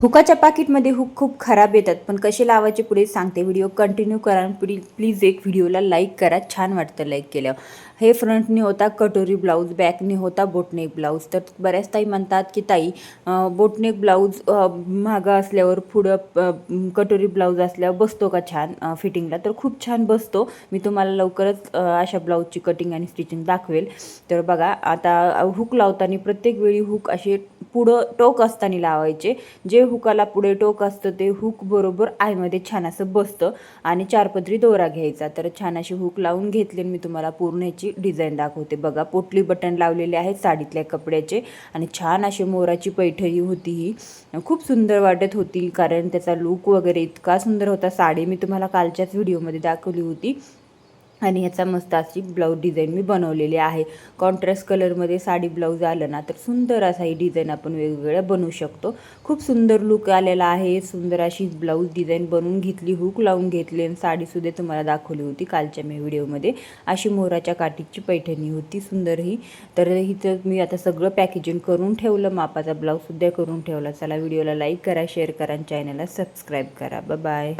हुकाच्या पाकिटमध्ये hook खूप खराब येतात, पण कसे लावायचे पुढे सांगते. व्हिडिओ कंटिन्यू करा आणि प्लीज एक व्हिडिओला लाईक करा, छान वाटतं लाईक केल्यावर. हे फ्रंटने होता कटोरी ब्लाऊज, बॅकने होता बोटनेक ब्लाऊज. तर बऱ्याच ताई म्हणतात की ताई बोटनेक ब्लाऊज महागा असल्यावर पुढं कटोरी ब्लाऊज असल्यावर बसतो का छान फिटिंगला. तर खूप छान बसतो. मी तुम्हाला लवकरच अशा ब्लाऊजची कटिंग आणि स्टिचिंग दाखवेल. तर बघा, आता हुक लावताना प्रत्येक वेळी हुक असे पुढं टोक असताना लावायचे. जे हुकाला पुढे टोक असतं ते हुक बरोबर आयमध्ये छान असं बसतं. आणि चारपदरी दोरा घ्यायचा. तर छान अशी हुक लावून घेतली. मी तुम्हाला पूर्ण ह्याची डिझाईन दाखवते. बघा, पोटली बटन लावलेले आहेत साडीतल्या कपड्याचे आणि छान अशी मोराची पैठणी होती. ही खूप सुंदर वाटत होती, कारण त्याचा लूक वगैरे इतका सुंदर होता. साडी मी तुम्हाला कालच्याच व्हिडिओमध्ये दाखवली होती. आणि ह्याचा मस्त अशी ब्लाऊज डिझाईन मी बनवलेली आहे. कॉन्ट्रास्ट कलरमध्ये साडी ब्लाऊज आलं ना तर सुंदर असा ही डिझाईन आपण वेगवेगळ्या बनवू शकतो. खूप सुंदर लुक आलेला आहे. सुंदर अशी ब्लाऊज डिझाईन बनवून घेतली, हुक लावून घेतली आणि साडीसुद्धा तुम्हाला दाखवली होती कालच्या मी व्हिडिओमध्ये. अशी मोराच्या काठीची पैठणी होती सुंदर ही. तर हिचं मी आता सगळं पॅकेजिंग करून ठेवलं, मापाचा ब्लाऊजसुद्धा करून ठेवला. चला, व्हिडिओला लाईक करा, शेअर करा आणि चॅनलला सबस्क्राईब करा. बाय.